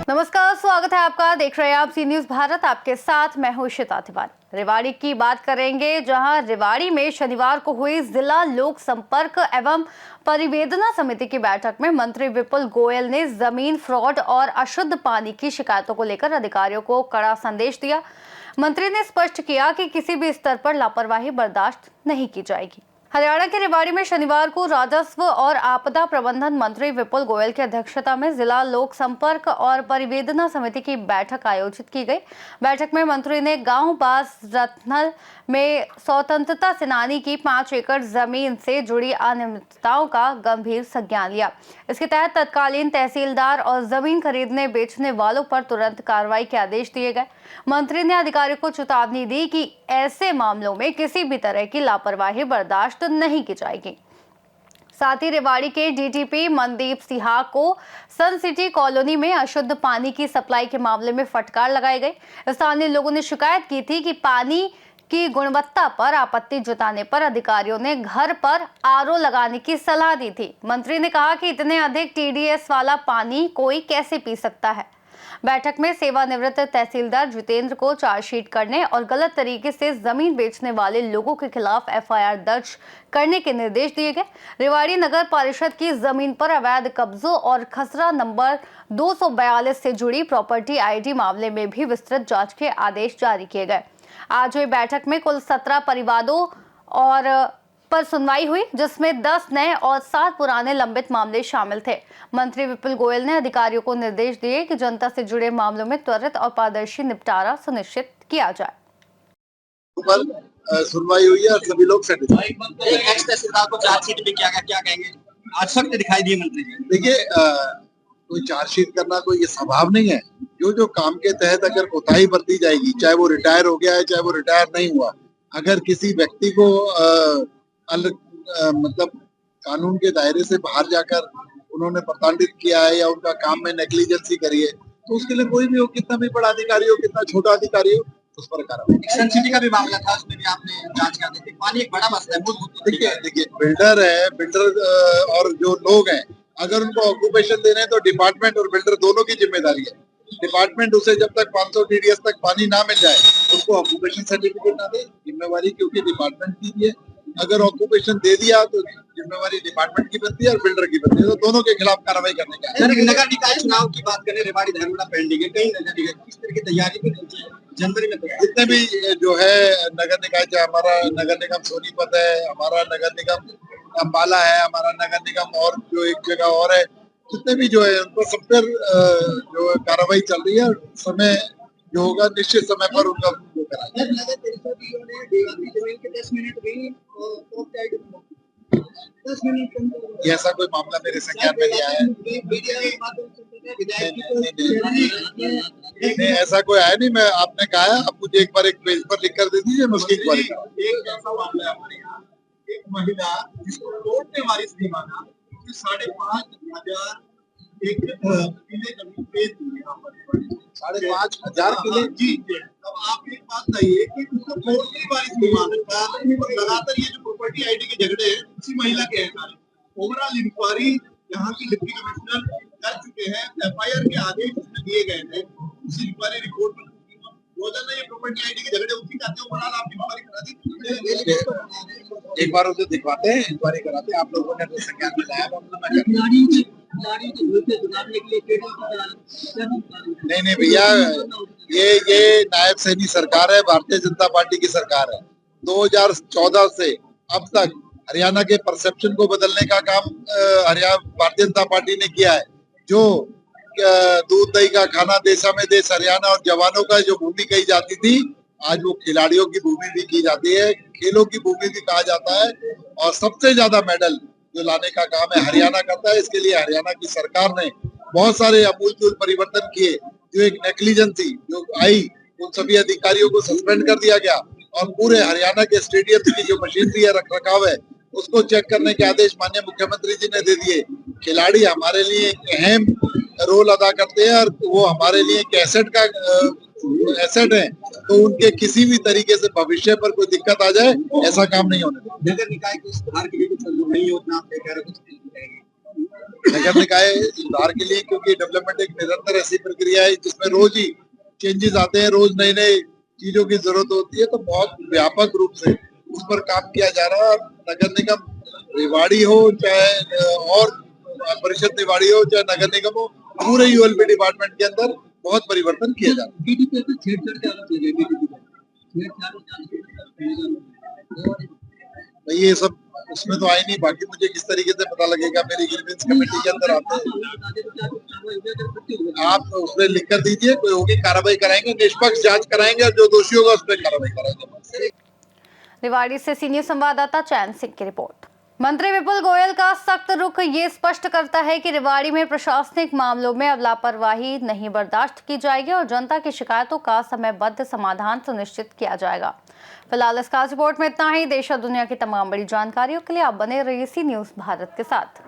नमस्कार, स्वागत है आपका। देख रहे हैं आप सी न्यूज भारत, आपके साथ मैं हूं इशिता तिवारी। रेवाड़ी की बात करेंगे, जहां रेवाड़ी में शनिवार को हुई जिला लोक संपर्क एवं परिवेदना समिति की बैठक में मंत्री विपुल गोयल ने जमीन फ्रॉड और अशुद्ध पानी की शिकायतों को लेकर अधिकारियों को कड़ा संदेश दिया। मंत्री ने स्पष्ट किया कि किसी भी स्तर पर लापरवाही बर्दाश्त नहीं की जाएगी। हरियाणा के रेवाड़ी में शनिवार को राजस्व और आपदा प्रबंधन मंत्री विपुल गोयल की अध्यक्षता में जिला लोक संपर्क और परिवेदना समिति की बैठक आयोजित की गई। बैठक में मंत्री ने गांव बास रत्नल में स्वतंत्रता सेनानी की 5 एकड़ जमीन से जुड़ी अनियमितताओं का गंभीर संज्ञान लिया। इसके तहत तत्कालीन तहसीलदार और जमीन खरीदने बेचने वालों पर तुरंत कार्रवाई के आदेश दिए गए। मंत्री ने अधिकारियों को चेतावनी दी कि ऐसे मामलों में किसी भी तरह की लापरवाही बर्दाश्त नहीं की जाएगी। साथ ही रेवाड़ी के डीटीपी मनदीप सिहा को सन सिटी कॉलोनी में अशुद्ध पानी की सप्लाई के मामले में फटकार लगाई गई। स्थानीय लोगों ने शिकायत की थी कि पानी की गुणवत्ता पर आपत्ति जताने पर अधिकारियों ने घर पर आरओ लगाने की सलाह दी थी। मंत्री ने कहा कि इतने अधिक टीडीएस वाला पानी कोई कैसे पी सकता है। बैठक में सेवानिवृत्त तहसीलदार जितेंद्र को चार्जशीट करने और गलत तरीके से जमीन बेचने वाले लोगों के खिलाफ एफआईआर दर्ज करने के निर्देश दिए गए। रेवाड़ी नगर परिषद की जमीन पर अवैध कब्जों और खसरा नंबर 242 से जुड़ी प्रॉपर्टी आईडी मामले में भी विस्तृत जांच के आदेश जारी किए गए। आज हुई बैठक में कुल 17 परिवादों और पर सुनवाई हुई, जिसमें 10 नए और 7 पुराने लंबित मामले शामिल थे। मंत्री विपुल गोयल ने अधिकारियों को निर्देश दिए कि जनता से जुड़े मामलों में त्वरित और पारदर्शी निपटारा सुनिश्चित किया जाए। सुनवाई हुई है और सभी लोग सेटिस्फाइड। एक्स तहसीलदार को चार्जशीट भी किया गया, क्या कहेंगे? आज सख्त दिखाई दिए मंत्री जी। देखिए, कोई चार्जशीट करना कोई ये स्वभाव नहीं है। जो काम के तहत अगर कोताही बरती जाएगी, चाहे वो रिटायर हो गया है चाहे वो रिटायर नहीं हुआ, अगर किसी व्यक्ति को मतलब कानून के दायरे से बाहर जाकर उन्होंने प्रताड़ित किया है या उनका काम में नेग्लिजेंसी करी है, तो उसके लिए कोई भी हो, कितना भी बड़ा अधिकारी हो, कितना छोटा अधिकारी हो, उस पर कार्रवाई। सन सिटी का भी मामला था, उसमें भी आपने जांच कर दी थी। पानी एक बड़ा मसला है। देखिए बिल्डर है, बिल्डर और जो लोग हैं, अगर उनको ऑक्यूपेशन देने हैं तो डिपार्टमेंट और बिल्डर दोनों की जिम्मेदारी है। डिपार्टमेंट उसे जब तक 500 टीडीएस तक पानी ना मिल जाए उसको ऑक्यूपेशन सर्टिफिकेट ना दे, जिम्मेवारी क्योंकि डिपार्टमेंट की भी है। अगर ऑक्यूपेशन दे दिया तो जिम्मेवारी डिपार्टमेंट की बनती है और बिल्डर की बनती है, तो दोनों के खिलाफ कार्रवाई करने का है। नगर निकाय चुनाव की बात करें, रेवाड़ी धर्मड़ा पेंडिंग है, कई नगर निकाय किस तरह की तैयारी भी जनवरी में जितने भी जो है नगर निकाय, चाहे हमारा नगर निगम सोनीपत है, हमारा नगर निगम अम्बाला है, हमारा नगर निगम और जो एक जगह और है, जितने भी जो है उनको सब पर जो कार्रवाई चल रही है। समय जो होगा निश्चित समय पर उनका ऐसा कोई मामला मेरे संज्ञान में नहीं आया है। ऐसा कोई आया नहीं। मैं आपने कहा है, आप मुझे एक बार एक पेज पर लिख कर दे दीजिए, मैं उसकी इंक्वायरी करूंगा। एक ऐसा मामला है हमारे यहाँ, एक महिला जिसको कोर्ट ने वारिस नहीं माना, 5,500 किले जमीन बेच दी है। 5,500 किले जी। अब आप एक बात बताइए कि उसको कोर्ट ने वारिस नहीं माना, लगातार ये जो प्रॉपर्टी आईडी के झगड़े हैं उसी महिला के हैं सारे। ओवरऑल इंक्वायरी यहाँ की डिप्टी कमिश्नर कर चुके हैं, एफआईआर के आदेश उसमें दिए गए थे, उसी इंक्वायरी रिपोर्ट में रोजाना ये प्रॉपर्टी आईडी के झगड़े उसी का ओवरऑल आप इंक्वायरी करा दी। एक बार उसे दिखवाते हैं, इंक्वायरी कराते हैं। आप लोगों ने तो संज्ञान में लाया, नहीं भैया, ये नायब सैनी सरकार है, भारतीय जनता पार्टी की सरकार है। 2014 से अब तक हरियाणा के परसेप्शन को बदलने का काम हरियाणा भारतीय जनता पार्टी ने किया है। जो दूध दही का खाना देशा में देश हरियाणा और जवानों का जो भूमि कही जाती थी, आज वो खिलाड़ियों की भूमि भी की जाती है, खेलों की भूमि भी कहा जाता है। और सबसे ज्यादा मेडल जो लाने का काम है हरियाणा करता है। इसके लिए हरियाणा की सरकार ने बहुत सारे अमूलचूल परिवर्तन किए। जो एक नेग्लिजेंसी जो आई, उन सभी अधिकारियों को सस्पेंड कर दिया गया और पूरे हरियाणा के स्टेडियम की जो मशीनरी है, रख रखाव है, उसको चेक करने के आदेश माननीय मुख्यमंत्री जी ने दे दिए। खिलाड़ी हमारे लिए एक अहम रोल अदा करते हैं और वो हमारे लिए एक एसेट है। तो उनके किसी भी तरीके से भविष्य पर कोई दिक्कत आ जाए, ऐसा काम नहीं होने देंगे। नगर निकाय के सुधार के लिए कुछ नई योजना आप लेकर आ रहे हैं, कुछ नहीं करेंगे? नगर निकाय सुधार के लिए, क्योंकि डेवलपमेंट एक निरंतर ऐसी प्रक्रिया है जिसमें रोज ही चेंजेस आते हैं, रोज नई नई चीजों की जरूरत होती है, तो बहुत व्यापक रूप से उस पर काम किया जा रहा है। नगर निगम रेवाड़ी हो चाहे और परिषद रेवाड़ी हो चाहे नगर निगम हो, पूरे यूएलबी डिपार्टमेंट के अंदर बहुत परिवर्तन किया जा रहा है। बीडीपी पे छेड़छाड़ के आरोप लगे, बीडीपी भाई ये सब उसमें तो आए नहीं, बाकी मुझे किस तरीके से पता लगेगा, मेरी ग्रीवेंस कमेटी के अंदर आते हैं। आप उसमें लिख कर दीजिए, कोई होगी कार्रवाई कराएंगे, निष्पक्ष जांच कराएंगे और जो दोषी होगा उस पर कार्रवाई कराएंगे। रेवाड़ी से सीनियर संवाददाता चैन सिंह की रिपोर्ट। मंत्री विपुल गोयल का सख्त रुख ये स्पष्ट करता है कि रेवाड़ी में प्रशासनिक मामलों में अब लापरवाही नहीं बर्दाश्त की जाएगी और जनता की शिकायतों का समयबद्ध समाधान सुनिश्चित किया जाएगा। फिलहाल इस खास रिपोर्ट में इतना ही। देश और दुनिया की तमाम बड़ी जानकारियों के लिए आप बने रहिए सी न्यूज़ भारत के साथ।